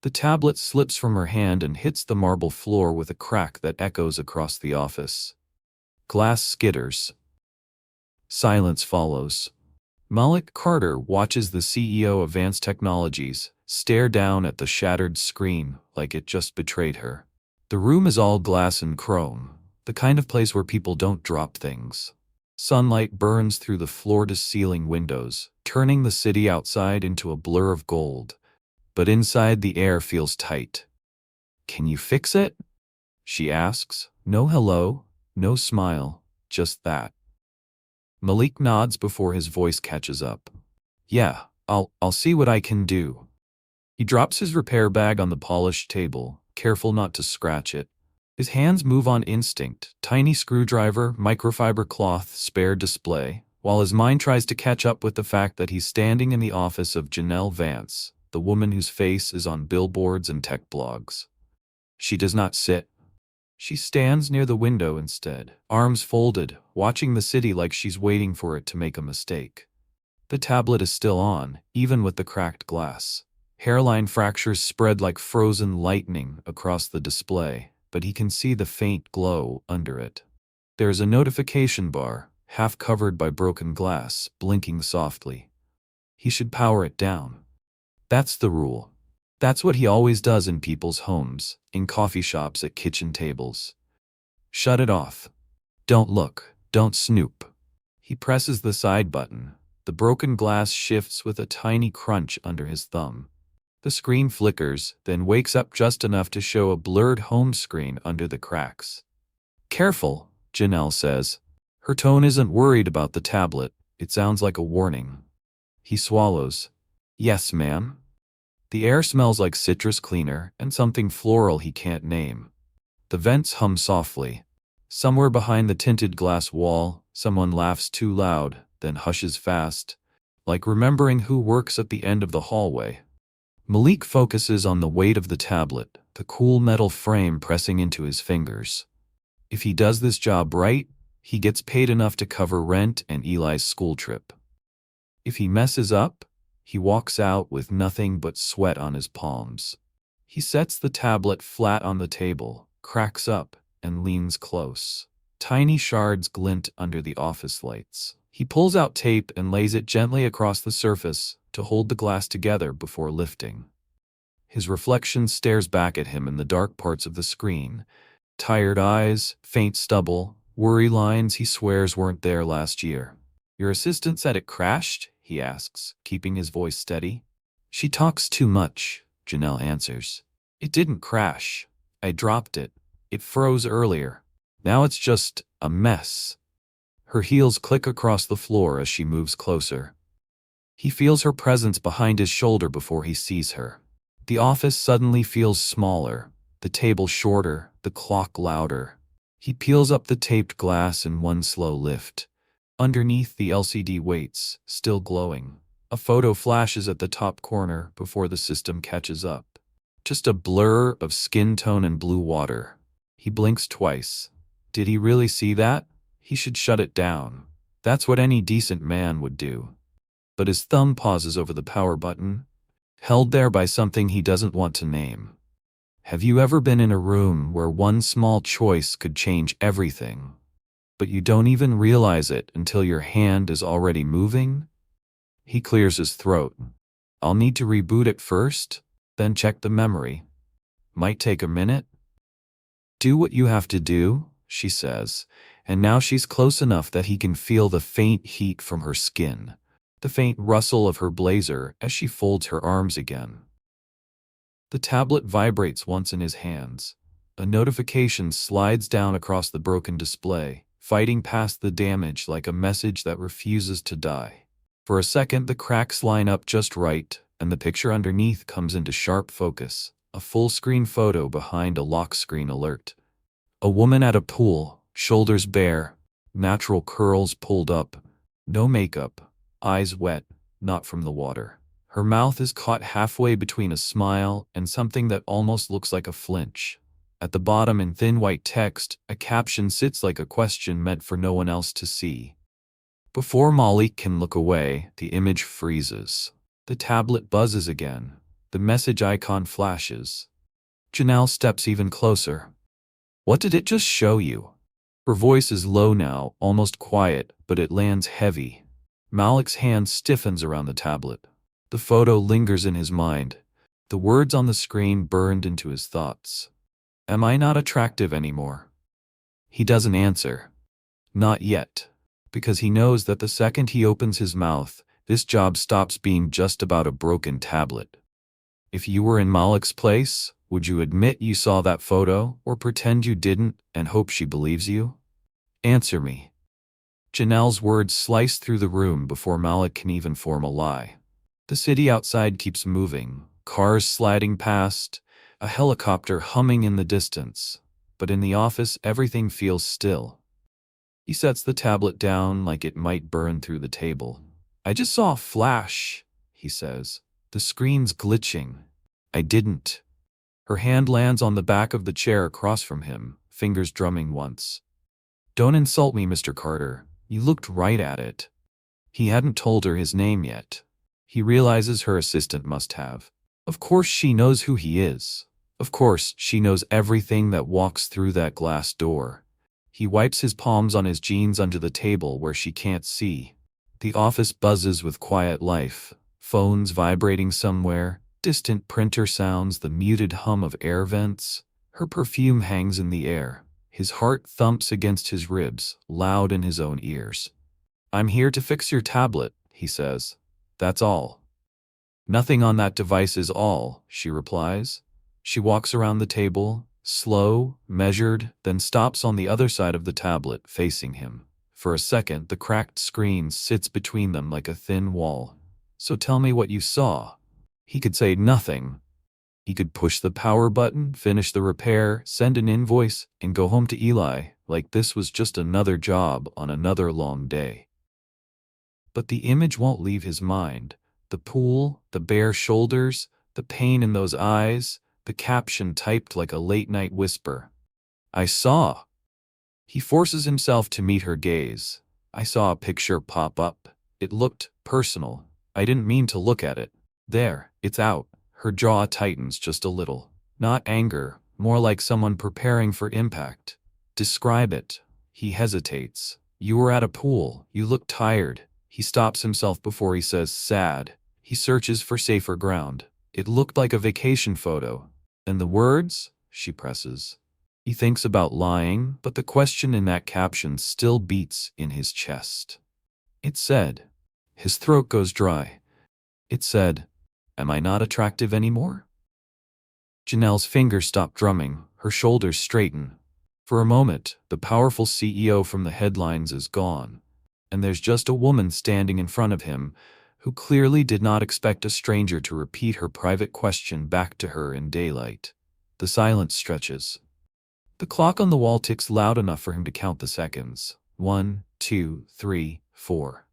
The tablet slips from her hand and hits the marble floor with a crack that echoes across the office. Glass skitters. Silence follows. Malik Carter watches the CEO of Vance Technologies stare down at the shattered screen like it just betrayed her. The room is all glass and chrome, the kind of place where people don't drop things. Sunlight burns through the floor-to-ceiling windows, turning the city outside into a blur of gold. But inside the air feels tight. "Can you fix it?" she asks. No hello, no smile, just that. Malik nods before his voice catches up. "Yeah, I'll see what I can do." He drops his repair bag on the polished table, careful not to scratch it. His hands move on instinct, tiny screwdriver, microfiber cloth, spare display, while his mind tries to catch up with the fact that he's standing in the office of Janelle Vance, the woman whose face is on billboards and tech blogs. She does not sit. She stands near the window instead, arms folded, watching the city like she's waiting for it to make a mistake. The tablet is still on, even with the cracked glass. Hairline fractures spread like frozen lightning across the display, but he can see the faint glow under it. There is a notification bar, half covered by broken glass, blinking softly. He should power it down. That's the rule. That's what he always does in people's homes, in coffee shops, at kitchen tables. Shut it off. Don't look. Don't snoop. He presses the side button. The broken glass shifts with a tiny crunch under his thumb. The screen flickers, then wakes up just enough to show a blurred home screen under the cracks. "Careful," Janelle says. Her tone isn't worried about the tablet. It sounds like a warning. He swallows. "Yes, ma'am." The air smells like citrus cleaner and something floral he can't name. The vents hum softly. Somewhere behind the tinted glass wall, someone laughs too loud, then hushes fast, like remembering who works at the end of the hallway. Malik focuses on the weight of the tablet, the cool metal frame pressing into his fingers. If he does this job right, he gets paid enough to cover rent and Eli's school trip. If he messes up, he walks out with nothing but sweat on his palms. He sets the tablet flat on the table, cracks up, and leans close. Tiny shards glint under the office lights. He pulls out tape and lays it gently across the surface to hold the glass together before lifting. His reflection stares back at him in the dark parts of the screen. Tired eyes, faint stubble, worry lines he swears weren't there last year. "Your assistant said it crashed?" he asks, keeping his voice steady. "She talks too much," Janelle answers. "It didn't crash. I dropped it. It froze earlier. Now it's just a mess." Her heels click across the floor as she moves closer. He feels her presence behind his shoulder before he sees her. The office suddenly feels smaller, the table shorter, the clock louder. He peels up the taped glass in one slow lift. Underneath, the LCD waits, still glowing. A photo flashes at the top corner before the system catches up. Just a blur of skin tone and blue water. He blinks twice. Did he really see that? He should shut it down. That's what any decent man would do. But his thumb pauses over the power button, held there by something he doesn't want to name. Have you ever been in a room where one small choice could change everything, but you don't even realize it until your hand is already moving? He clears his throat. "I'll need to reboot it first, then check the memory. Might take a minute." "Do what you have to do," she says, and now she's close enough that he can feel the faint heat from her skin, the faint rustle of her blazer as she folds her arms again. The tablet vibrates once in his hands. A notification slides down across the broken display, fighting past the damage like a message that refuses to die. For a second, the cracks line up just right, and the picture underneath comes into sharp focus, a full-screen photo behind a lock screen alert. A woman at a pool, shoulders bare, natural curls pulled up, no makeup, eyes wet, not from the water. Her mouth is caught halfway between a smile and something that almost looks like a flinch. At the bottom, in thin white text, a caption sits like a question meant for no one else to see. Before Malik can look away, the image freezes. The tablet buzzes again. The message icon flashes. Janelle steps even closer. What did it just show you? Her voice is low now, almost quiet, but it lands heavy. Malik's hand stiffens around the tablet. The photo lingers in his mind. The words on the screen burned into his thoughts. Am I not attractive anymore? He doesn't answer. Not yet. Because he knows that the second he opens his mouth, this job stops being just about a broken tablet. If you were in Malik's place, would you admit you saw that photo, or pretend you didn't and hope she believes you? Answer me. Janelle's words slice through the room before Malik can even form a lie. The city outside keeps moving, cars sliding past, a helicopter humming in the distance. But in the office, everything feels still. He sets the tablet down like it might burn through the table. I just saw a flash, he says. The screen's glitching. I didn't. Her hand lands on the back of the chair across from him, fingers drumming once. Don't insult me, Mr. Carter. You looked right at it. He hadn't told her his name yet. He realizes her assistant must have. Of course she knows who he is. Of course she knows everything that walks through that glass door. He wipes his palms on his jeans under the table where she can't see. The office buzzes with quiet life. Phones vibrating somewhere, distant printer sounds, the muted hum of air vents. Her perfume hangs in the air. His heart thumps against his ribs, loud in his own ears. I'm here to fix your tablet, he says. That's all. Nothing on that device is all, she replies. She walks around the table, slow, measured, then stops on the other side of the tablet, facing him. For a second, the cracked screen sits between them like a thin wall. So tell me what you saw. He could say nothing. He could push the power button, finish the repair, send an invoice, and go home to Eli, like this was just another job on another long day. But the image won't leave his mind. The pool, the bare shoulders, the pain in those eyes, the caption typed like a late-night whisper. I saw. He forces himself to meet her gaze. I saw a picture pop up. It looked personal. I didn't mean to look at it. There, it's out. Her jaw tightens just a little. Not anger, more like someone preparing for impact. Describe it. He hesitates. You were at a pool. You looked tired. He stops himself before he says sad. He searches for safer ground. It looked like a vacation photo. And the words? She presses. He thinks about lying, but the question in that caption still beats in his chest. It said. His throat goes dry. It said, am I not attractive anymore? Janelle's fingers stop drumming, her shoulders straighten. For a moment, the powerful CEO from the headlines is gone, and there's just a woman standing in front of him who clearly did not expect a stranger to repeat her private question back to her in daylight. The silence stretches. The clock on the wall ticks loud enough for him to count the seconds. 1, 2, 3, 4.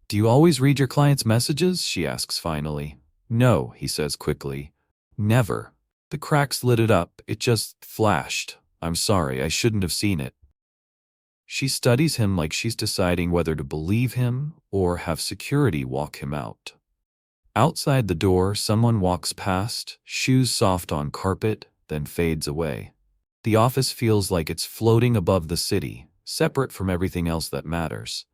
Do you always read your clients' messages? She asks finally. No, he says quickly. Never. The cracks lit it up. It just flashed. I'm sorry, I shouldn't have seen it. She studies him like she's deciding whether to believe him or have security walk him out. Outside the door, someone walks past, shoes soft on carpet, then fades away. The office feels like it's floating above the city, separate from everything else that matters.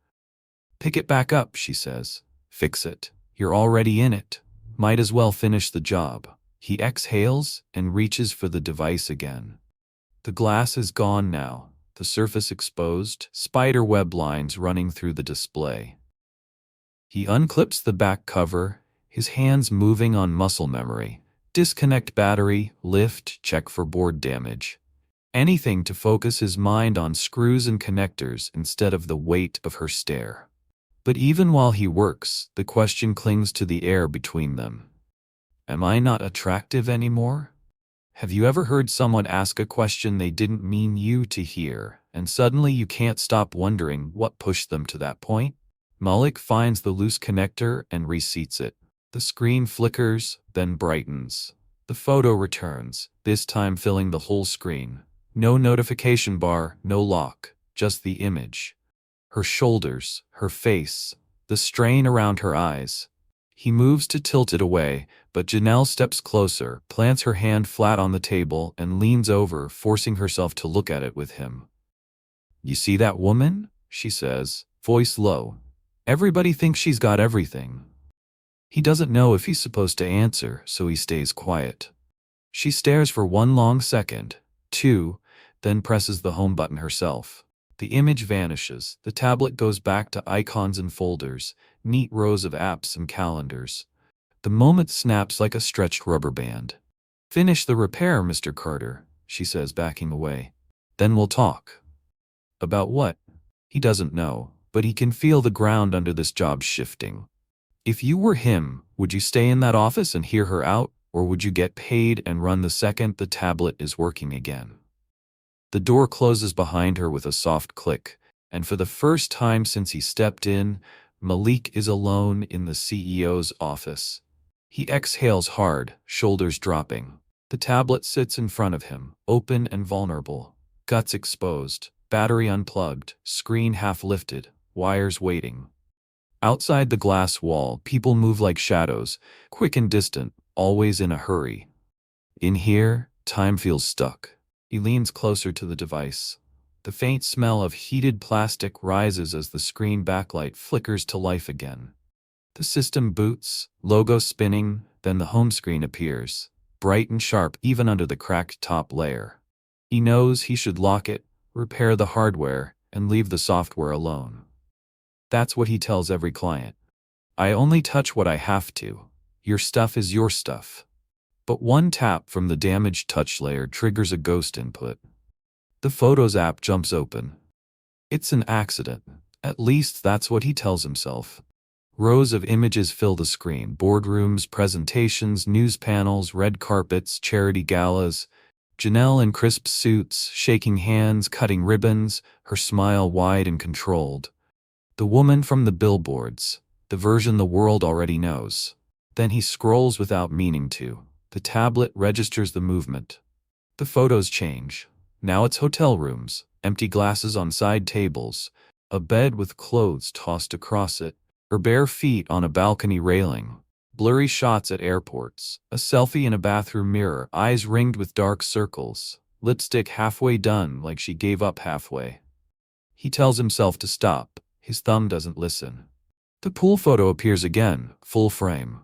Pick it back up, she says. Fix it. You're already in it. Might as well finish the job. He exhales and reaches for the device again. The glass is gone now, the surface exposed, spider web lines running through the display. He unclips the back cover, his hands moving on muscle memory. Disconnect battery, lift, check for board damage. Anything to focus his mind on screws and connectors instead of the weight of her stare. But even while he works, the question clings to the air between them. Am I not attractive anymore? Have you ever heard someone ask a question they didn't mean you to hear, and suddenly you can't stop wondering what pushed them to that point? Malik finds the loose connector and reseats it. The screen flickers, then brightens. The photo returns, this time filling the whole screen. No notification bar, no lock, just the image. Her shoulders, her face, the strain around her eyes. He moves to tilt it away, but Janelle steps closer, plants her hand flat on the table, and leans over, forcing herself to look at it with him. "You see that woman?" she says, voice low. "Everybody thinks she's got everything." He doesn't know if he's supposed to answer, so he stays quiet. She stares for one long second, two, then presses the home button herself. The image vanishes. The tablet goes back to icons and folders, neat rows of apps and calendars. The moment snaps like a stretched rubber band. "Finish the repair, Mr. Carter," she says, backing away. "Then we'll talk." About what? He doesn't know, but he can feel the ground under this job shifting. If you were him, would you stay in that office and hear her out, or would you get paid and run the second the tablet is working again? The door closes behind her with a soft click, and for the first time since he stepped in, Malik is alone in the CEO's office. He exhales hard, shoulders dropping. The tablet sits in front of him, open and vulnerable, guts exposed, battery unplugged, screen half lifted, wires waiting. Outside the glass wall, people move like shadows, quick and distant, always in a hurry. In here, time feels stuck. He leans closer to the device. The faint smell of heated plastic rises as the screen backlight flickers to life again. The system boots, logo spinning, then the home screen appears, bright and sharp even under the cracked top layer. He knows he should lock it, repair the hardware, and leave the software alone. That's what he tells every client. "I only touch what I have to. Your stuff is your stuff." But one tap from the damaged touch layer triggers a ghost input. The Photos app jumps open. It's an accident. At least that's what he tells himself. Rows of images fill the screen: boardrooms, presentations, news panels, red carpets, charity galas. Janelle in crisp suits, shaking hands, cutting ribbons, her smile wide and controlled. The woman from the billboards, the version the world already knows. Then he scrolls without meaning to. The tablet registers the movement. The photos change. Now it's hotel rooms, empty glasses on side tables, a bed with clothes tossed across it, her bare feet on a balcony railing, blurry shots at airports, a selfie in a bathroom mirror, eyes ringed with dark circles, lipstick halfway done like she gave up halfway. He tells himself to stop. His thumb doesn't listen. The pool photo appears again, full frame.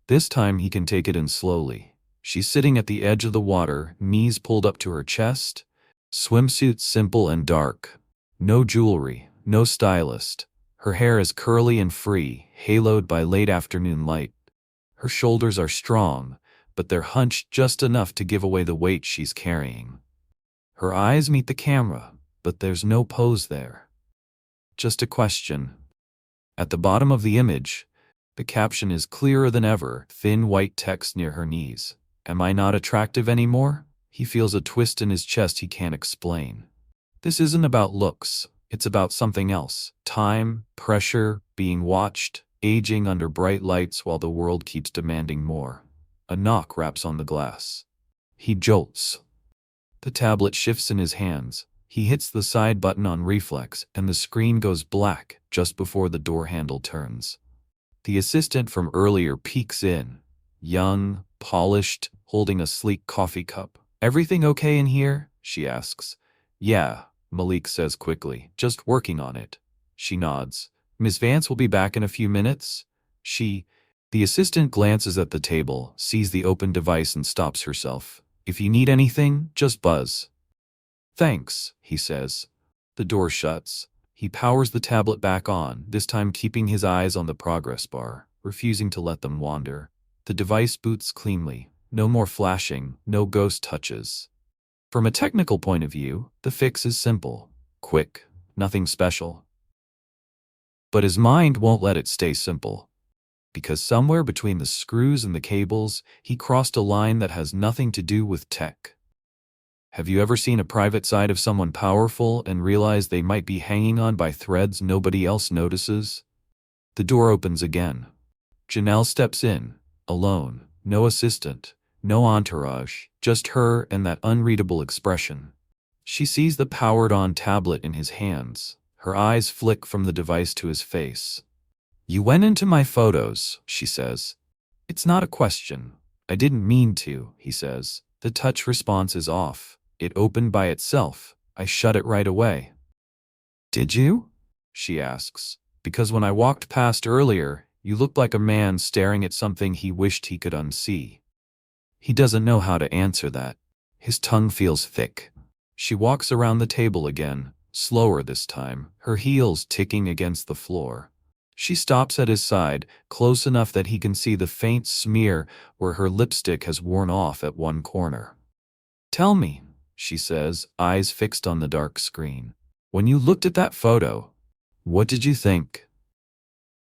This time he can take it in slowly. She's sitting at the edge of the water, knees pulled up to her chest. Swimsuit simple and dark. No jewelry, no stylist. Her hair is curly and free, haloed by late afternoon light. Her shoulders are strong, but they're hunched just enough to give away the weight she's carrying. Her eyes meet the camera, but there's no pose there. Just a question. At the bottom of the image, the caption is clearer than ever, thin white text near her knees. "Am I not attractive anymore?" He feels a twist in his chest he can't explain. This isn't about looks. It's about something else. Time, pressure, being watched, aging under bright lights while the world keeps demanding more. A knock raps on the glass. He jolts. The tablet shifts in his hands. He hits the side button on reflex, and the screen goes black just before the door handle turns. The assistant from earlier peeks in, young, polished, holding a sleek coffee cup. "Everything okay in here?" she asks. "Yeah," Malik says quickly, "just working on it." She nods. "Miss Vance will be back in a few minutes?" The assistant glances at the table, sees the open device and stops herself. "If you need anything, just buzz." "Thanks," he says. The door shuts. He powers the tablet back on, this time keeping his eyes on the progress bar, refusing to let them wander. The device boots cleanly. No more flashing, no ghost touches. From a technical point of view, the fix is simple, quick, nothing special. But his mind won't let it stay simple. Because somewhere between the screws and the cables, he crossed a line that has nothing to do with tech. Have you ever seen a private side of someone powerful and realized they might be hanging on by threads nobody else notices? The door opens again. Janelle steps in, alone, no assistant, no entourage, just her and that unreadable expression. She sees the powered-on tablet in his hands. Her eyes flick from the device to his face. You went into my photos, she says. It's not a question. I didn't mean to, he says. The touch response is off. It opened by itself. I shut it right away. Did you? She asks. Because when I walked past earlier, you looked like a man staring at something he wished he could unsee. He doesn't know how to answer that. His tongue feels thick. She walks around the table again, slower this time, her heels ticking against the floor. She stops at his side, close enough that he can see the faint smear where her lipstick has worn off at one corner. Tell me, she says, eyes fixed on the dark screen. When you looked at that photo, what did you think?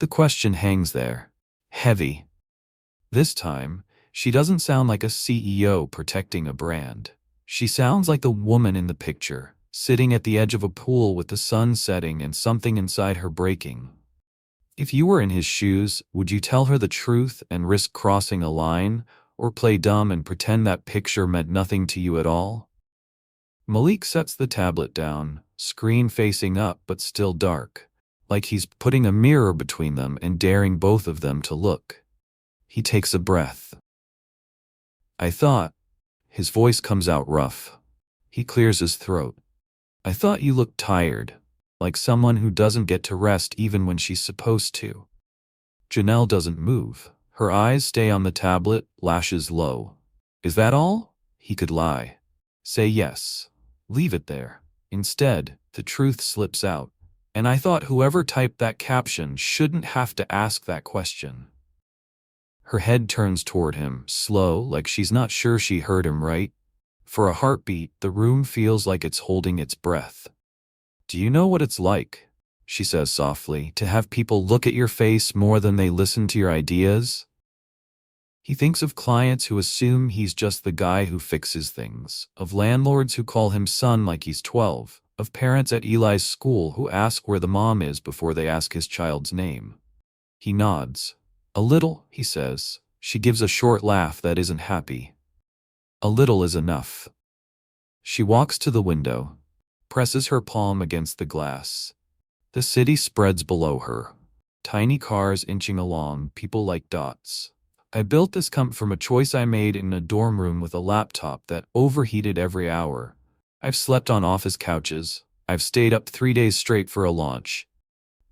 The question hangs there, heavy. This time, she doesn't sound like a CEO protecting a brand. She sounds like the woman in the picture, sitting at the edge of a pool with the sun setting and something inside her breaking. If you were in his shoes, would you tell her the truth and risk crossing a line, or play dumb and pretend that picture meant nothing to you at all? Malik sets the tablet down, screen facing up but still dark, like he's putting a mirror between them and daring both of them to look. He takes a breath. I thought, his voice comes out rough. He clears his throat. I thought you looked tired, like someone who doesn't get to rest even when she's supposed to. Janelle doesn't move. Her eyes stay on the tablet, lashes low. Is that all? He could lie. Say yes. Leave it there. Instead, the truth slips out. And I thought whoever typed that caption shouldn't have to ask that question. Her head turns toward him, slow, like she's not sure she heard him right. For a heartbeat, the room feels like it's holding its breath. Do you know what it's like, she says softly, to have people look at your face more than they listen to your ideas? He thinks of clients who assume he's just the guy who fixes things, of landlords who call him son like he's 12, of parents at Eli's school who ask where the mom is before they ask his child's name. He nods. A little, he says. She gives a short laugh that isn't happy. A little is enough. She walks to the window, presses her palm against the glass. The city spreads below her. Tiny cars inching along, people like dots. I built this from a choice I made in a dorm room with a laptop that overheated every hour. I've slept on office couches. I've stayed up 3 days straight for a launch.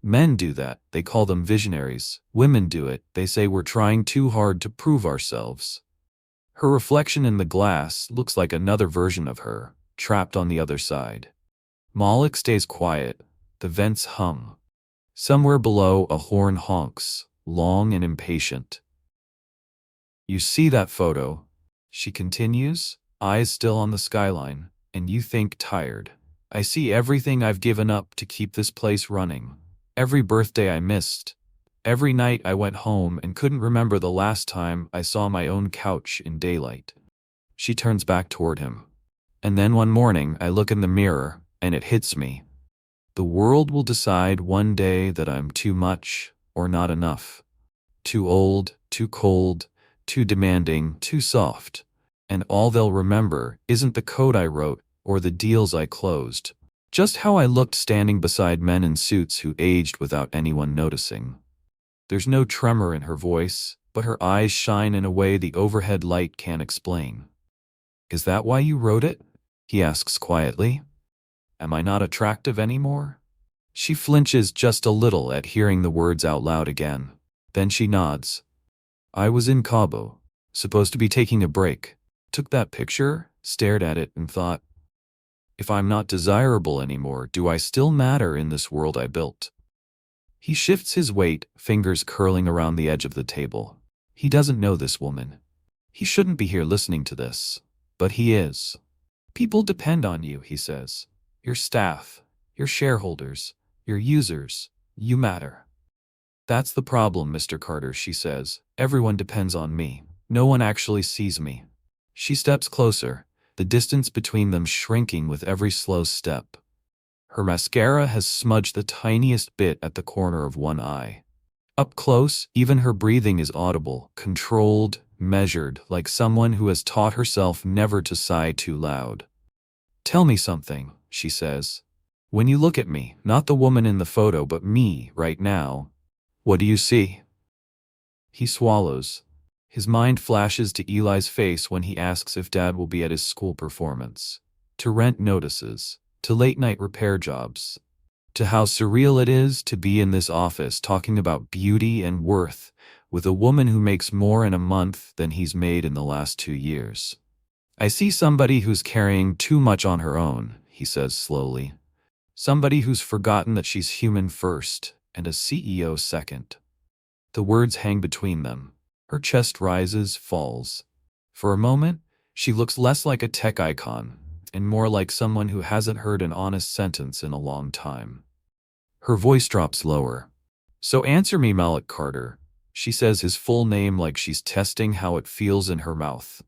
Men do that, they call them visionaries. Women do it, they say we're trying too hard to prove ourselves. Her reflection in the glass looks like another version of her, trapped on the other side. Malik stays quiet, the vents hum. Somewhere below, a horn honks, long and impatient. You see that photo, she continues, eyes still on the skyline, and you think tired. I see everything I've given up to keep this place running. Every birthday I missed. Every night I went home and couldn't remember the last time I saw my own couch in daylight. She turns back toward him. And then one morning I look in the mirror, and it hits me. The world will decide one day that I'm too much or not enough. Too old, too cold, too demanding, too soft. And all they'll remember isn't the code I wrote or the deals I closed. Just how I looked standing beside men in suits who aged without anyone noticing. There's no tremor in her voice, but her eyes shine in a way the overhead light can't explain. Is that why you wrote it? He asks quietly. Am I not attractive anymore? She flinches just a little at hearing the words out loud again. Then she nods. I was in Cabo, supposed to be taking a break. Took that picture, stared at it, and thought, if I'm not desirable anymore, do I still matter in this world I built? He shifts his weight, fingers curling around the edge of the table. He doesn't know this woman. He shouldn't be here listening to this, but he is. People depend on you, he says. Your staff, your shareholders, your users, you matter. That's the problem, Mr. Carter, she says. Everyone depends on me. No one actually sees me. She steps closer, the distance between them shrinking with every slow step. Her mascara has smudged the tiniest bit at the corner of one eye. Up close, even her breathing is audible, controlled, measured, like someone who has taught herself never to sigh too loud. Tell me something, she says. When you look at me, not the woman in the photo but me, right now, What do you see? He swallows. His mind flashes to Eli's face when he asks if Dad will be at his school performance, to rent notices, to late-night repair jobs, to how surreal it is to be in this office talking about beauty and worth with a woman who makes more in a month than he's made in the last 2 years. I see somebody who's carrying too much on her own, he says slowly. Somebody who's forgotten that she's human first and a CEO second. The words hang between them. Her chest rises, falls. For a moment, she looks less like a tech icon and more like someone who hasn't heard an honest sentence in a long time. Her voice drops lower. So answer me, Malik Carter. She says his full name like she's testing how it feels in her mouth.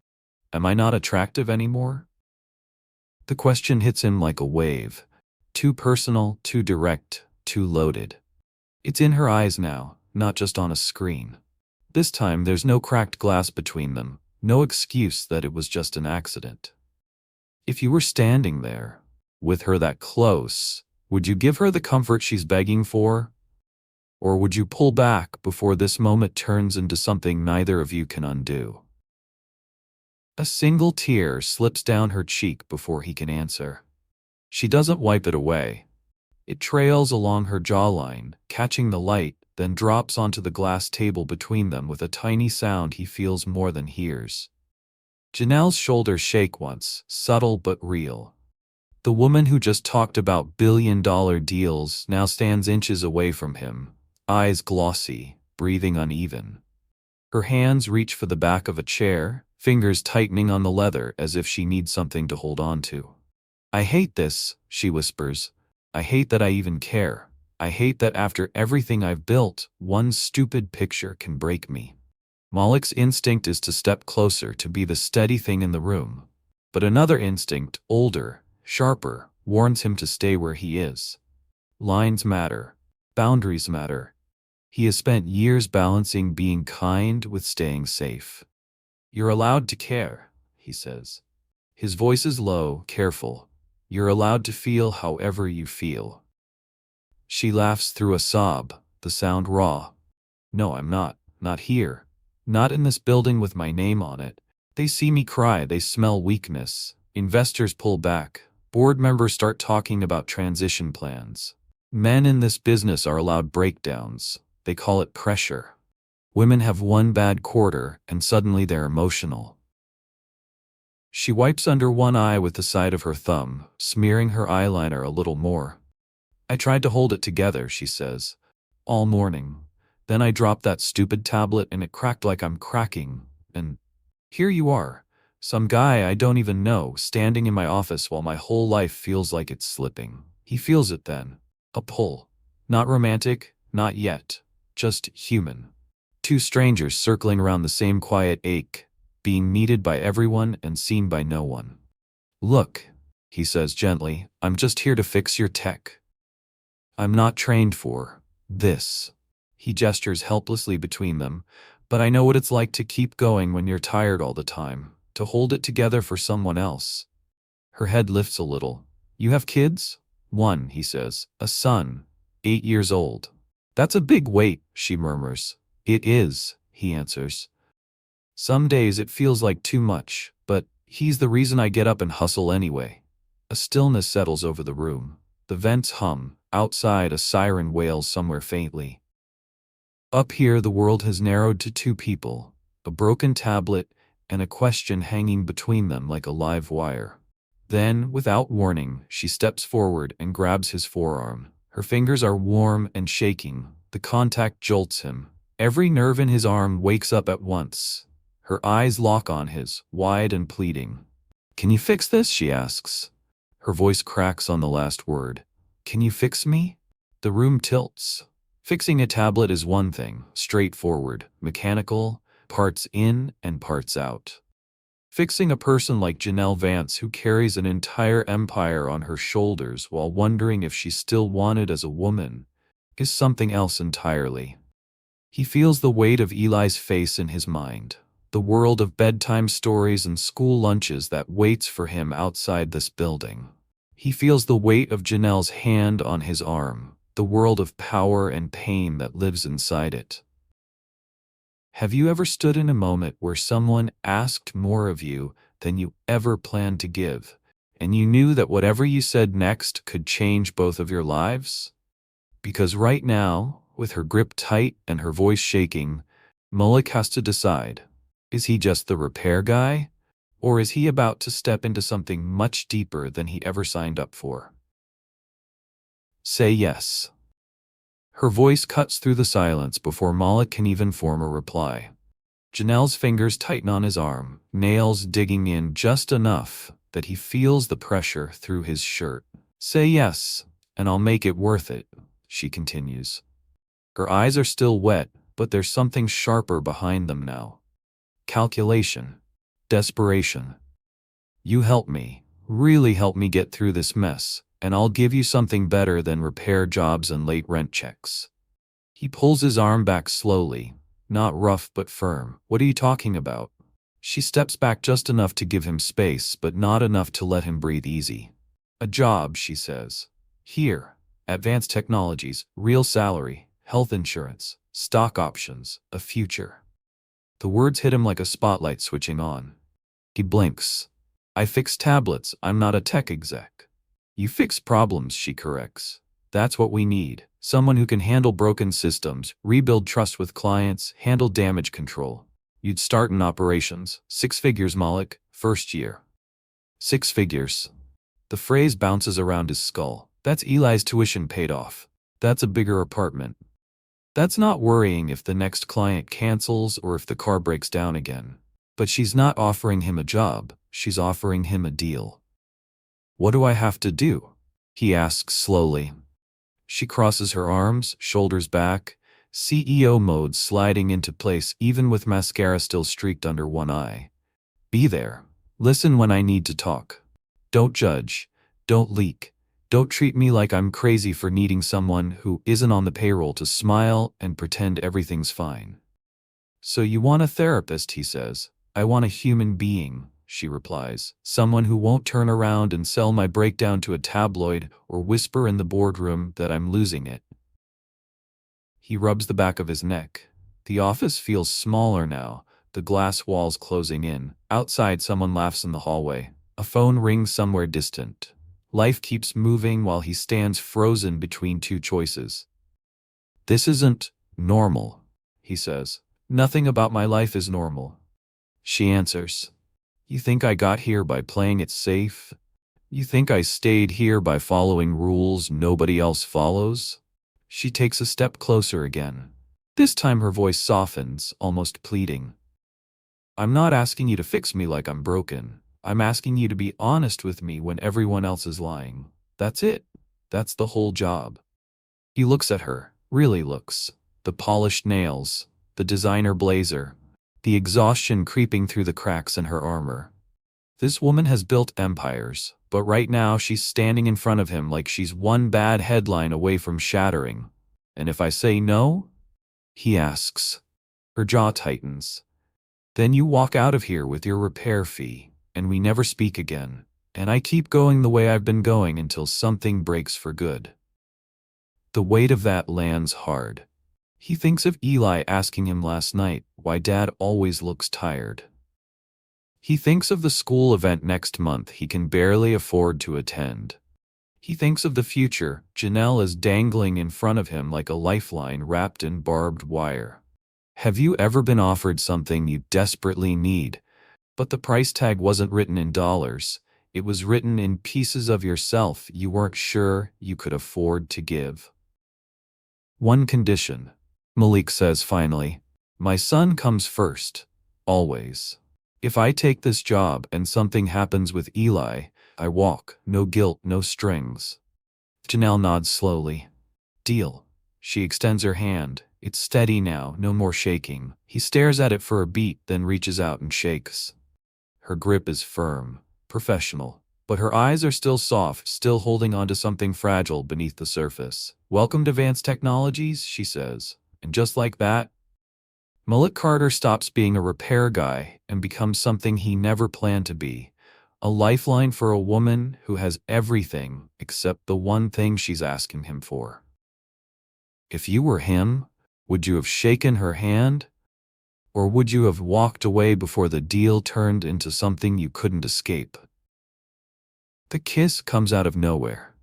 Am I not attractive anymore? The question hits him like a wave. Too personal, too direct, too loaded. It's in her eyes now, not just on a screen. This time there's no cracked glass between them, no excuse that it was just an accident. If you were standing there, with her that close, would you give her the comfort she's begging for? Or would you pull back before this moment turns into something neither of you can undo? A single tear slips down her cheek before he can answer. She doesn't wipe it away. It trails along her jawline, catching the light, then drops onto the glass table between them with a tiny sound he feels more than hears. Janelle's shoulders shake once, subtle but real. The woman who just talked about billion-dollar deals now stands inches away from him, eyes glossy, breathing uneven. Her hands reach for the back of a chair, fingers tightening on the leather as if she needs something to hold on to. I hate this, she whispers. I hate that I even care. I hate that after everything I've built, one stupid picture can break me. Malik's instinct is to step closer to be the steady thing in the room. But another instinct, older, sharper, warns him to stay where he is. Lines matter. Boundaries matter. He has spent years balancing being kind with staying safe. You're allowed to care, he says. His voice is low, careful. You're allowed to feel however you feel. She laughs through a sob, the sound raw. No, I'm not. Not here. Not in this building with my name on it. They see me cry, they smell weakness. Investors pull back. Board members start talking about transition plans. Men in this business are allowed breakdowns. They call it pressure. Women have one bad quarter, and suddenly they're emotional. She wipes under one eye with the side of her thumb, smearing her eyeliner a little more. I tried to hold it together, she says, all morning. Then I dropped that stupid tablet and it cracked like I'm cracking, and here you are, some guy I don't even know, standing in my office while my whole life feels like it's slipping. He feels it then. A pull. Not romantic, not yet. Just human. Two strangers circling around the same quiet ache, being needed by everyone and seen by no one. Look, he says gently, I'm just here to fix your tech. I'm not trained for this. He gestures helplessly between them, but I know what it's like to keep going when you're tired all the time, to hold it together for someone else. Her head lifts a little. You have kids? One, he says, a son, 8 years old. That's a big weight, she murmurs. It is, he answers. Some days it feels like too much, but he's the reason I get up and hustle anyway. A stillness settles over the room. The vents hum. Outside, a siren wails somewhere faintly. Up here, the world has narrowed to two people, a broken tablet and a question hanging between them like a live wire. Then, without warning, she steps forward and grabs his forearm. Her fingers are warm and shaking. The contact jolts him. Every nerve in his arm wakes up at once. Her eyes lock on his, wide and pleading. Can you fix this? She asks. Her voice cracks on the last word. Can you fix me? The room tilts. Fixing a tablet is one thing, straightforward, mechanical, parts in and parts out. Fixing a person like Janelle Vance, who carries an entire empire on her shoulders while wondering if she's still wanted as a woman, is something else entirely. He feels the weight of Eli's face in his mind, the world of bedtime stories and school lunches that waits for him outside this building. He feels the weight of Janelle's hand on his arm, the world of power and pain that lives inside it. Have you ever stood in a moment where someone asked more of you than you ever planned to give, and you knew that whatever you said next could change both of your lives? Because right now, with her grip tight and her voice shaking, Mullick has to decide, is he just the repair guy, or is he about to step into something much deeper than he ever signed up for? Say yes. Her voice cuts through the silence before Mullick can even form a reply. Janelle's fingers tighten on his arm, nails digging in just enough that he feels the pressure through his shirt. Say yes, and I'll make it worth it, she continues. Her eyes are still wet, but there's something sharper behind them now. Calculation. Desperation. You help me, really help me get through this mess, and I'll give you something better than repair jobs and late rent checks. He pulls his arm back slowly, not rough but firm. What are you talking about? She steps back just enough to give him space, but not enough to let him breathe easy. A job, she says. Here. Advanced technologies, real salary, health insurance, stock options, a future. The words hit him like a spotlight switching on. He blinks. I fix tablets, I'm not a tech exec. You fix problems, she corrects. That's what we need. Someone who can handle broken systems, rebuild trust with clients, handle damage control. You'd start in operations. 6 figures, Mullick, first year. 6 figures. The phrase bounces around his skull. That's Eli's tuition paid off. That's a bigger apartment. That's not worrying if the next client cancels or if the car breaks down again. But she's not offering him a job, she's offering him a deal. What do I have to do? He asks slowly. She crosses her arms, shoulders back, CEO mode sliding into place even with mascara still streaked under one eye. Be there. Listen when I need to talk. Don't judge. Don't leak. Don't treat me like I'm crazy for needing someone who isn't on the payroll to smile and pretend everything's fine. So you want a therapist, he says. I want a human being, she replies. Someone who won't turn around and sell my breakdown to a tabloid or whisper in the boardroom that I'm losing it. He rubs the back of his neck. The office feels smaller now, the glass walls closing in. Outside, someone laughs in the hallway. A phone rings somewhere distant. Life keeps moving while he stands frozen between two choices. This isn't normal, he says. Nothing about my life is normal. She answers. You think I got here by playing it safe? You think I stayed here by following rules nobody else follows? She takes a step closer again. This time her voice softens, almost pleading. I'm not asking you to fix me like I'm broken. I'm asking you to be honest with me when everyone else is lying. That's it. That's the whole job. He looks at her, really looks. The polished nails, the designer blazer, the exhaustion creeping through the cracks in her armor. This woman has built empires, but right now she's standing in front of him like she's one bad headline away from shattering. And if I say no? He asks. Her jaw tightens. Then you walk out of here with your repair fee. And we never speak again, and I keep going the way I've been going until something breaks for good. The weight of that lands hard. He thinks of Eli asking him last night why Dad always looks tired. He thinks of the school event next month he can barely afford to attend. He thinks of the future Janelle is dangling in front of him like a lifeline wrapped in barbed wire. Have you ever been offered something you desperately need? But the price tag wasn't written in dollars, it was written in pieces of yourself you weren't sure you could afford to give. One condition, Mullick says finally. My son comes first, always. If I take this job and something happens with Eli, I walk, no guilt, no strings. Janelle nods slowly. Deal. She extends her hand. It's steady now, no more shaking. He stares at it for a beat, then reaches out and shakes. Her grip is firm, professional, but her eyes are still soft, still holding onto something fragile beneath the surface. Welcome to Advanced Technologies, she says. And just like that, Mullick Carter stops being a repair guy and becomes something he never planned to be. A lifeline for a woman who has everything except the one thing she's asking him for. If you were him, would you have shaken her hand? Or would you have walked away before the deal turned into something you couldn't escape? The kiss comes out of nowhere.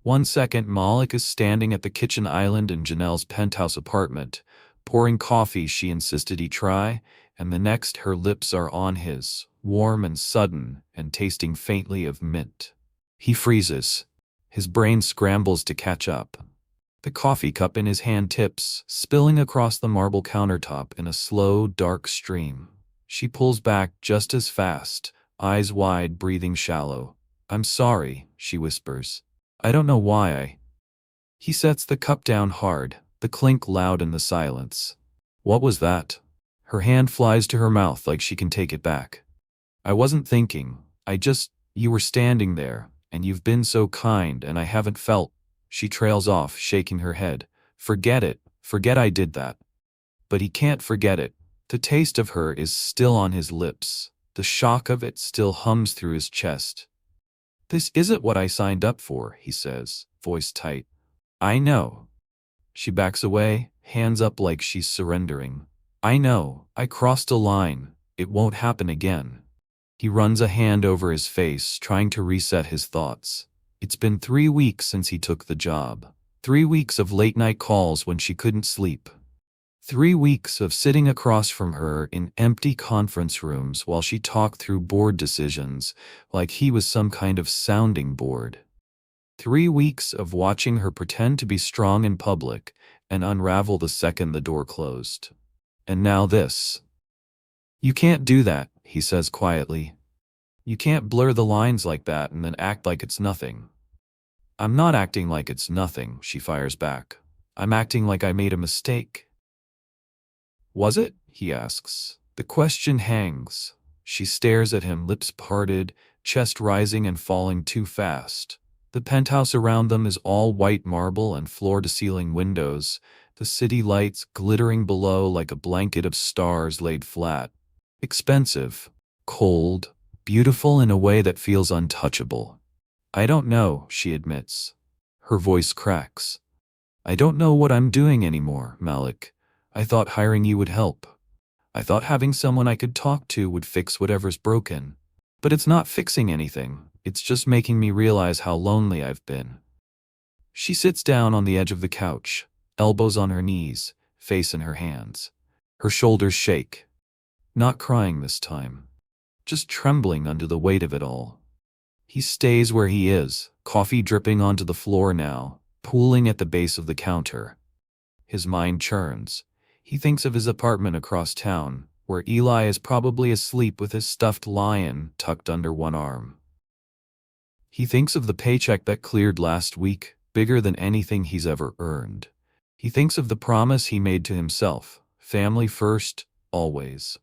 1 second, Malik is standing at the kitchen island in Janelle's penthouse apartment, pouring coffee she insisted he try, and the next her lips are on his, warm and sudden, and tasting faintly of mint. He freezes. His brain scrambles to catch up. The coffee cup in his hand tips, spilling across the marble countertop in a slow, dark stream. She pulls back just as fast, eyes wide, breathing shallow. "I'm sorry," she whispers. "I don't know why He sets the cup down hard, the clink loud in the silence. "What was that?" Her hand flies to her mouth like she can take it back. "I wasn't thinking. You were standing there, and you've been so kind, and I haven't felt." She trails off, shaking her head. Forget it. Forget I did that." But he can't forget it. The taste of her is still on his lips. The shock of it still hums through his chest. "This isn't what I signed up for," he says, voice tight. "I know." She backs away, hands up like she's surrendering. "I know. I crossed a line. It won't happen again." He runs a hand over his face, trying to reset his thoughts. It's been 3 weeks since he took the job. 3 weeks of late-night calls when she couldn't sleep. 3 weeks of sitting across from her in empty conference rooms while she talked through board decisions like he was some kind of sounding board. 3 weeks of watching her pretend to be strong in public and unravel the second the door closed. And now this. "You can't do that," he says quietly. "You can't blur the lines like that and then act like it's nothing." "I'm not acting like it's nothing," she fires back. "I'm acting like I made a mistake." "Was it?" he asks. The question hangs. She stares at him, lips parted, chest rising and falling too fast. The penthouse around them is all white marble and floor-to-ceiling windows, the city lights glittering below like a blanket of stars laid flat. Expensive, cold, beautiful in a way that feels untouchable. "I don't know," she admits. Her voice cracks. "I don't know what I'm doing anymore, Malik. I thought hiring you would help. I thought having someone I could talk to would fix whatever's broken. But it's not fixing anything. It's just making me realize how lonely I've been." She sits down on the edge of the couch, elbows on her knees, face in her hands. Her shoulders shake. Not crying this time. Just trembling under the weight of it all. He stays where he is, coffee dripping onto the floor now, pooling at the base of the counter. His mind churns. He thinks of his apartment across town, where Eli is probably asleep with his stuffed lion tucked under one arm. He thinks of the paycheck that cleared last week, bigger than anything he's ever earned. He thinks of the promise he made to himself, family first, always.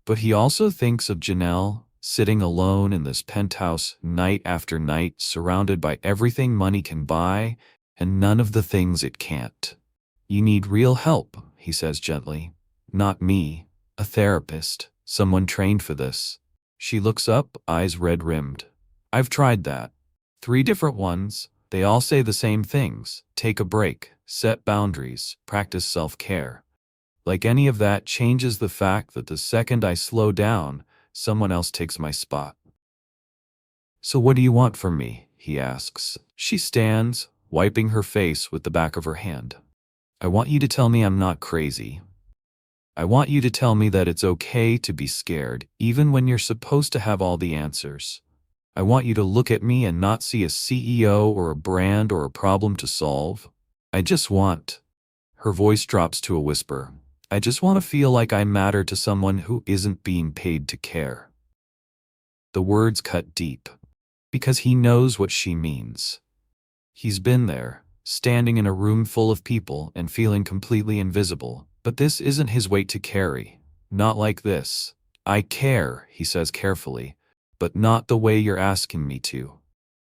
But he also thinks of Janelle, sitting alone in this penthouse night after night, surrounded by everything money can buy, and none of the things it can't. "You need real help," he says gently. "Not me. A therapist. Someone trained for this." She looks up, eyes red-rimmed. "I've tried that. 3 different ones. They all say the same things. Take a break, set boundaries, practice self-care. Like any of that changes the fact that the second I slow down, someone else takes my spot." "So what do you want from me?" he asks. She stands, wiping her face with the back of her hand. "I want you to tell me I'm not crazy. I want you to tell me that it's okay to be scared, even when you're supposed to have all the answers. I want you to look at me and not see a CEO or a brand or a problem to solve. I just want..." Her voice drops to a whisper. "I just want to feel like I matter to someone who isn't being paid to care." The words cut deep, because he knows what she means. He's been there, standing in a room full of people and feeling completely invisible, but this isn't his weight to carry. Not like this. "I care," he says carefully, "but not the way you're asking me to."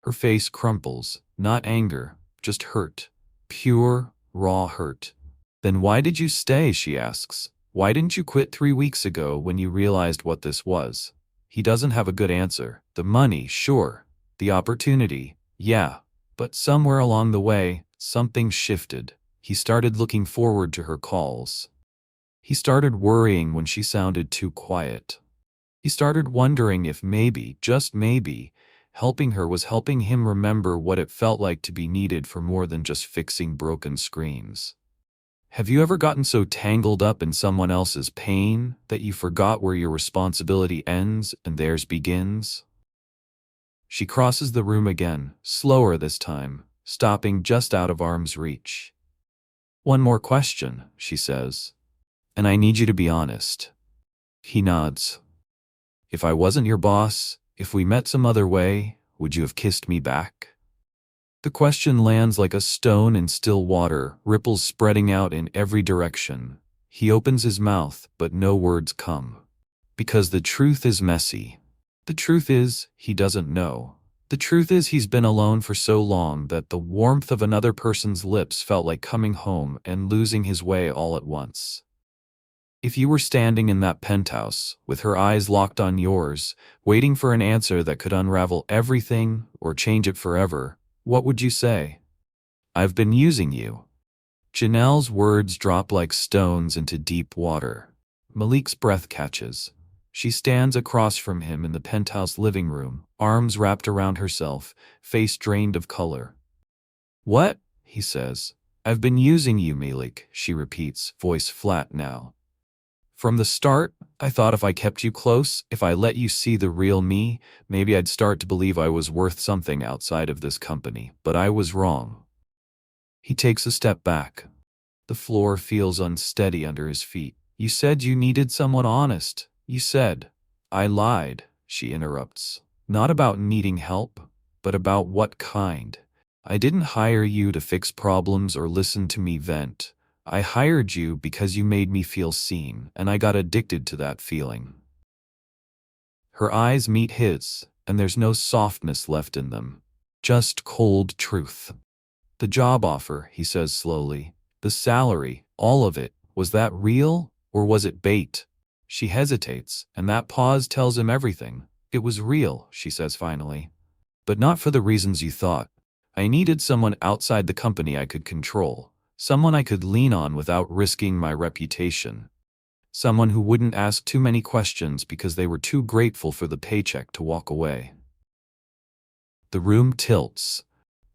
Her face crumples, not anger, just hurt. Pure, raw hurt. "Then why did you stay?" she asks. "Why didn't you quit 3 weeks ago when you realized what this was?" He doesn't have a good answer. The money, sure. The opportunity, yeah. But somewhere along the way, something shifted. He started looking forward to her calls. He started worrying when she sounded too quiet. He started wondering if maybe, just maybe, helping her was helping him remember what it felt like to be needed for more than just fixing broken screens. Have you ever gotten so tangled up in someone else's pain that you forgot where your responsibility ends and theirs begins? She crosses the room again, slower this time, stopping just out of arm's reach. One more question, she says. And I need you to be honest. He nods. If I wasn't your boss, if we met some other way, would you have kissed me back? The question lands like a stone in still water, ripples spreading out in every direction. He opens his mouth, but no words come. Because the truth is messy. The truth is, he doesn't know. The truth is he's been alone for so long that the warmth of another person's lips felt like coming home and losing his way all at once. If you were standing in that penthouse, with her eyes locked on yours, waiting for an answer that could unravel everything or change it forever, what would you say? I've been using you. Janelle's words drop like stones into deep water. Malik's breath catches. She stands across from him in the penthouse living room, arms wrapped around herself, face drained of color. What? He says. I've been using you, Malik, she repeats, voice flat now. From the start, I thought if I kept you close, if I let you see the real me, maybe I'd start to believe I was worth something outside of this company, but I was wrong. He takes a step back. The floor feels unsteady under his feet. You said you needed someone honest. You said. I lied, she interrupts. Not about needing help, but about what kind. I didn't hire you to fix problems or listen to me vent. I hired you because you made me feel seen, and I got addicted to that feeling. Her eyes meet his, and there's no softness left in them. Just cold truth. The job offer, he says slowly. The salary, all of it, was that real, or was it bait? She hesitates, and that pause tells him everything. It was real, she says finally. But not for the reasons you thought. I needed someone outside the company I could control. Someone I could lean on without risking my reputation. Someone who wouldn't ask too many questions because they were too grateful for the paycheck to walk away. The room tilts.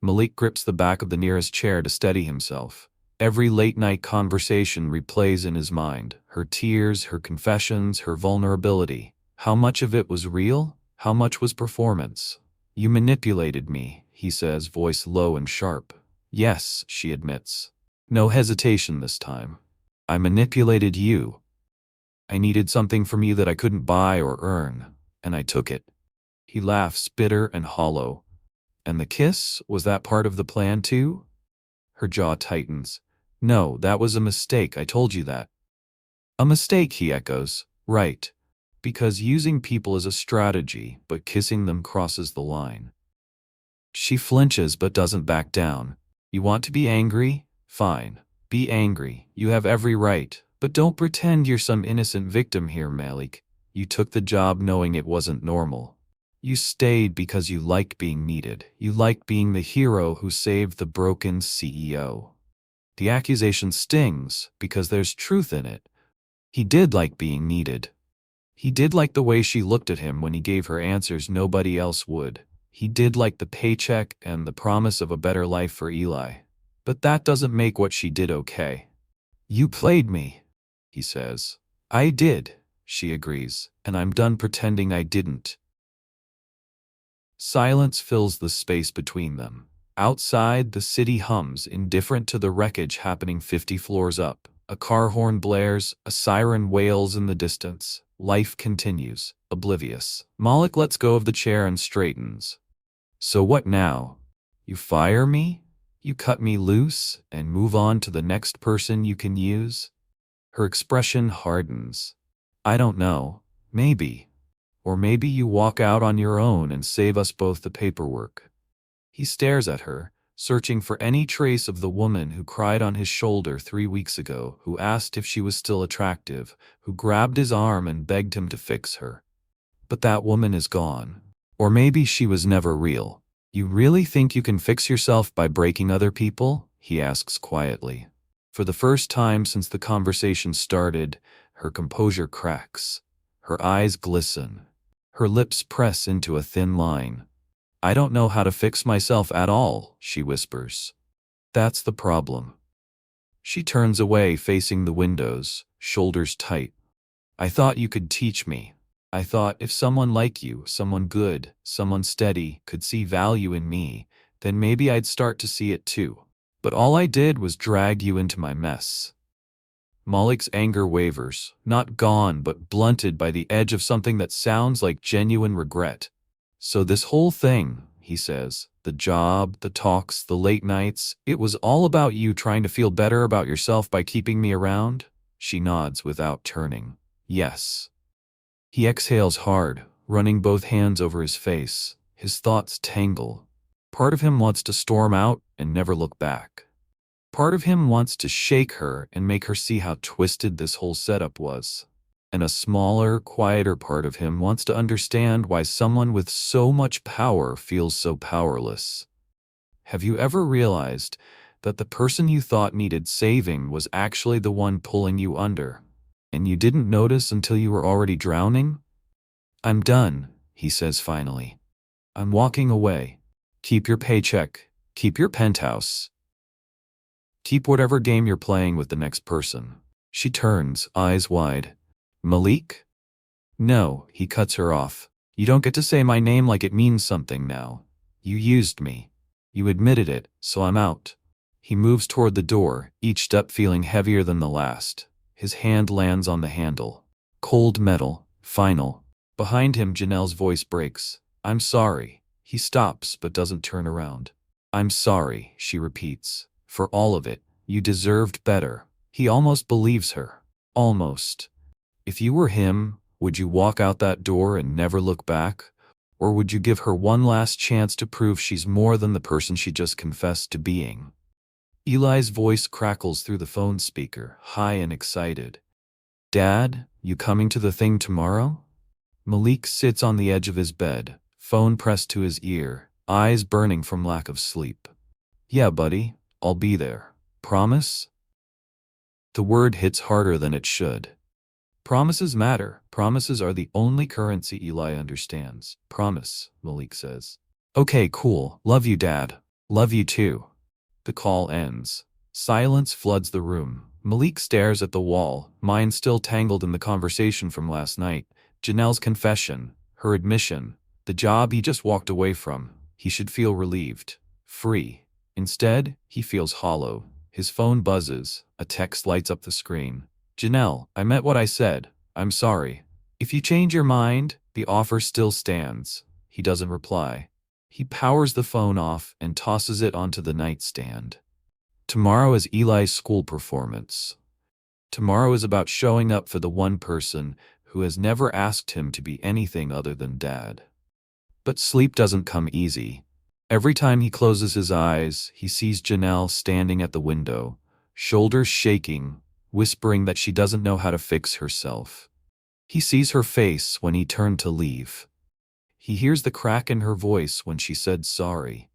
Malik grips the back of the nearest chair to steady himself. Every late-night conversation replays in his mind. Her tears, her confessions, her vulnerability. How much of it was real? How much was performance? You manipulated me, he says, voice low and sharp. Yes, she admits. No hesitation this time. I manipulated you. I needed something from you that I couldn't buy or earn, and I took it. He laughs, bitter and hollow. And the kiss, was that part of the plan too? Her jaw tightens. No, that was a mistake, I told you that. A mistake, he echoes. Right. Because using people is a strategy, but kissing them crosses the line. She flinches but doesn't back down. You want to be angry? Fine. Be angry. You have every right. But don't pretend you're some innocent victim here, Malik. You took the job knowing it wasn't normal. You stayed because you like being needed. You like being the hero who saved the broken CEO. The accusation stings because there's truth in it. He did like being needed. He did like the way she looked at him when he gave her answers nobody else would. He did like the paycheck and the promise of a better life for Eli. But that doesn't make what she did okay. You played me, he says. I did, she agrees, and I'm done pretending I didn't. Silence fills the space between them. Outside, the city hums, indifferent to the wreckage happening 50 floors up. A car horn blares, a siren wails in the distance. Life continues, oblivious. Malik lets go of the chair and straightens. So what now? You fire me? You cut me loose and move on to the next person you can use? Her expression hardens. I don't know. Maybe. Or maybe you walk out on your own and save us both the paperwork. He stares at her, searching for any trace of the woman who cried on his shoulder 3 weeks ago, who asked if she was still attractive, who grabbed his arm and begged him to fix her. But that woman is gone. Or maybe she was never real. You really think you can fix yourself by breaking other people? He asks quietly. For the first time since the conversation started, her composure cracks. Her eyes glisten. Her lips press into a thin line. "I don't know how to fix myself at all," she whispers. "That's the problem." She turns away, facing the windows, shoulders tight. "I thought you could teach me. I thought if someone like you, someone good, someone steady, could see value in me, then maybe I'd start to see it too. But all I did was drag you into my mess." Malik's anger wavers, not gone but blunted by the edge of something that sounds like genuine regret. "So this whole thing," he says, "the job, the talks, the late nights, it was all about you trying to feel better about yourself by keeping me around?" She nods without turning. "Yes." He exhales hard, running both hands over his face. His thoughts tangle. Part of him wants to storm out and never look back. Part of him wants to shake her and make her see how twisted this whole setup was. And a smaller, quieter part of him wants to understand why someone with so much power feels so powerless. Have you ever realized that the person you thought needed saving was actually the one pulling you under, and you didn't notice until you were already drowning? "I'm done," he says finally. "I'm walking away. Keep your paycheck. Keep your penthouse. Keep whatever game you're playing with the next person." She turns, eyes wide. "Malik?" "No," he cuts her off. "You don't get to say my name like it means something now. You used me. You admitted it, so I'm out." He moves toward the door, each step feeling heavier than the last. His hand lands on the handle. Cold metal, final. Behind him, Janelle's voice breaks. "I'm sorry." He stops but doesn't turn around. "I'm sorry," she repeats. "For all of it. You deserved better." He almost believes her. Almost. If you were him, would you walk out that door and never look back? Or would you give her one last chance to prove she's more than the person she just confessed to being? Eli's voice crackles through the phone speaker, high and excited. "Dad, you coming to the thing tomorrow?" Malik sits on the edge of his bed, phone pressed to his ear, eyes burning from lack of sleep. "Yeah, buddy, I'll be there. Promise?" The word hits harder than it should. Promises matter. Promises are the only currency Eli understands. "Promise," Malik says. "Okay, cool. Love you, Dad. Love you too." The call ends. Silence floods the room. Malik stares at the wall, mind still tangled in the conversation from last night. Janelle's confession, her admission, the job he just walked away from. He should feel relieved, free. Instead, he feels hollow. His phone buzzes. A text lights up the screen. "Janelle, I meant what I said. I'm sorry. If you change your mind, the offer still stands." He doesn't reply. He powers the phone off and tosses it onto the nightstand. Tomorrow is Eli's school performance. Tomorrow is about showing up for the one person who has never asked him to be anything other than dad. But sleep doesn't come easy. Every time he closes his eyes, he sees Janelle standing at the window, shoulders shaking, whispering that she doesn't know how to fix herself. He sees her face when he turned to leave. He hears the crack in her voice when she said sorry.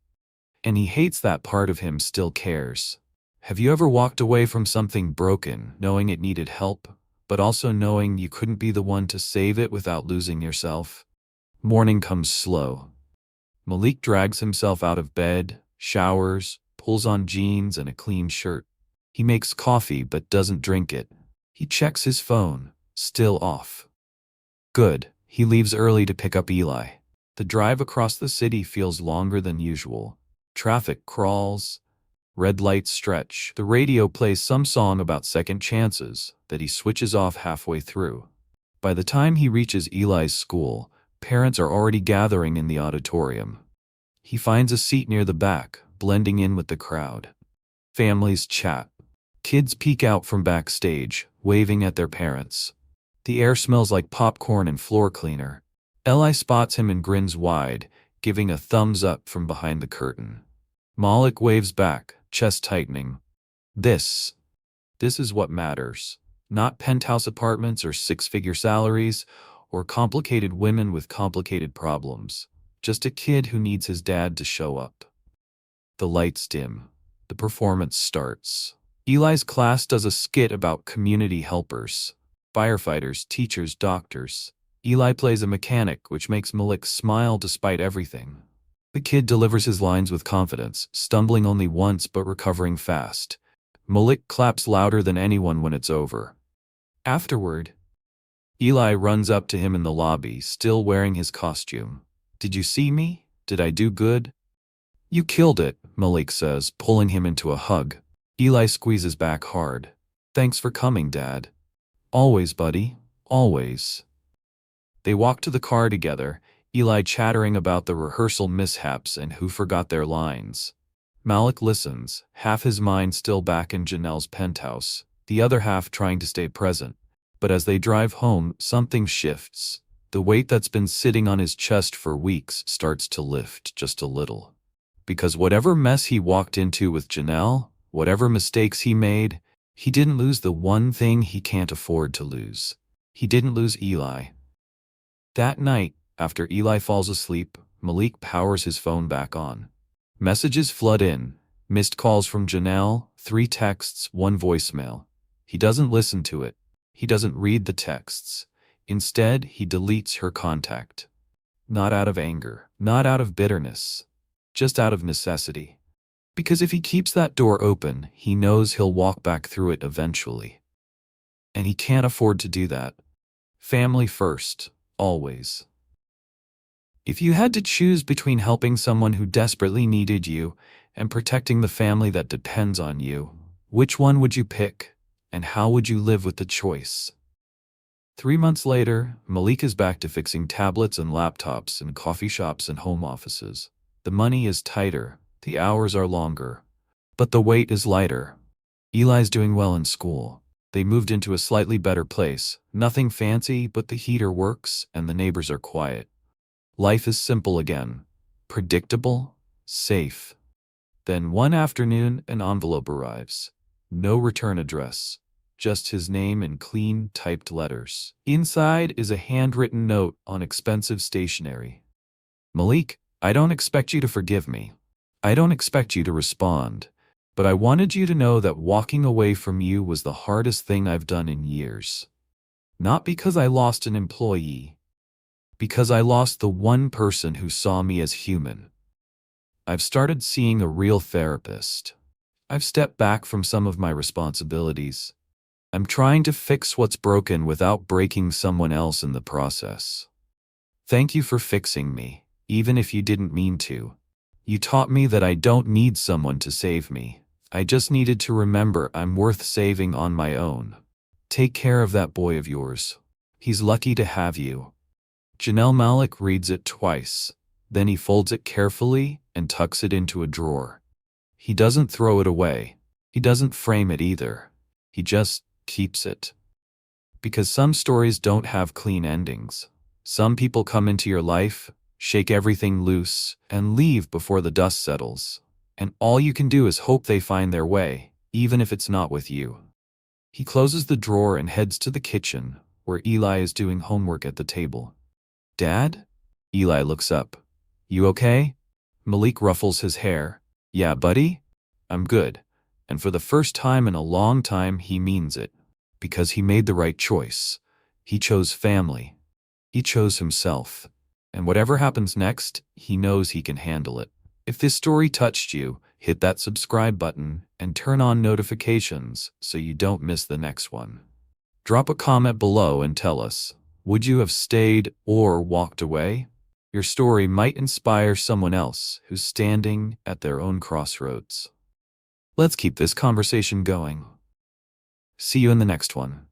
And he hates that part of him still cares. Have you ever walked away from something broken, knowing it needed help, but also knowing you couldn't be the one to save it without losing yourself? Morning comes slow. Malik drags himself out of bed, showers, pulls on jeans and a clean shirt. He makes coffee but doesn't drink it. He checks his phone, still off. Good. He leaves early to pick up Eli. The drive across the city feels longer than usual. Traffic crawls. Red lights stretch. The radio plays some song about second chances that he switches off halfway through. By the time he reaches Eli's school, parents are already gathering in the auditorium. He finds a seat near the back, blending in with the crowd. Families chat. Kids peek out from backstage, waving at their parents. The air smells like popcorn and floor cleaner. Eli spots him and grins wide, giving a thumbs up from behind the curtain. Malik waves back, chest tightening. This is what matters. Not penthouse apartments or six-figure salaries, or complicated women with complicated problems. Just a kid who needs his dad to show up. The lights dim. The performance starts. Eli's class does a skit about community helpers, firefighters, teachers, doctors. Eli plays a mechanic, which makes Malik smile despite everything. The kid delivers his lines with confidence, stumbling only once but recovering fast. Malik claps louder than anyone when it's over. Afterward, Eli runs up to him in the lobby, still wearing his costume. "Did you see me? Did I do good?" "You killed it," Malik says, pulling him into a hug. Eli squeezes back hard. "Thanks for coming, Dad." "Always, buddy. Always." They walk to the car together, Eli chattering about the rehearsal mishaps and who forgot their lines. Malik listens, half his mind still back in Janelle's penthouse, the other half trying to stay present. But as they drive home, something shifts. The weight that's been sitting on his chest for weeks starts to lift just a little. Because whatever mess he walked into with Janelle, whatever mistakes he made, he didn't lose the one thing he can't afford to lose. He didn't lose Eli. That night, after Eli falls asleep, Malik powers his phone back on. Messages flood in. Missed calls from Janelle, 3 texts, 1 voicemail. He doesn't listen to it. He doesn't read the texts. Instead, he deletes her contact. Not out of anger, not out of bitterness, just out of necessity. Because if he keeps that door open, he knows he'll walk back through it eventually. And he can't afford to do that. Family first, always. If you had to choose between helping someone who desperately needed you and protecting the family that depends on you, which one would you pick, and how would you live with the choice? 3 months later, Malik is back to fixing tablets and laptops in coffee shops and home offices. The money is tighter, the hours are longer, but the weight is lighter. Eli's doing well in school. They moved into a slightly better place, nothing fancy, but the heater works and the neighbors are quiet. Life is simple again, predictable, safe. Then one afternoon, an envelope arrives. No return address, just his name in clean, typed letters. Inside is a handwritten note on expensive stationery. "Malik, I don't expect you to forgive me. I don't expect you to respond. But I wanted you to know that walking away from you was the hardest thing I've done in years. Not because I lost an employee. Because I lost the one person who saw me as human. I've started seeing a real therapist. I've stepped back from some of my responsibilities. I'm trying to fix what's broken without breaking someone else in the process. Thank you for fixing me, even if you didn't mean to. You taught me that I don't need someone to save me. I just needed to remember I'm worth saving on my own. Take care of that boy of yours. He's lucky to have you." Janelle Malik reads it twice. Then he folds it carefully and tucks it into a drawer. He doesn't throw it away. He doesn't frame it either. He just keeps it. Because some stories don't have clean endings. Some people come into your life, shake everything loose, and leave before the dust settles. And all you can do is hope they find their way, even if it's not with you. He closes the drawer and heads to the kitchen, where Eli is doing homework at the table. "Dad?" Eli looks up. "You okay?" Malik ruffles his hair. "Yeah, buddy? I'm good." And for the first time in a long time, he means it. Because he made the right choice. He chose family. He chose himself. And whatever happens next, he knows he can handle it. If this story touched you, hit that subscribe button and turn on notifications so you don't miss the next one. Drop a comment below and tell us, would you have stayed or walked away? Your story might inspire someone else who's standing at their own crossroads. Let's keep this conversation going. See you in the next one.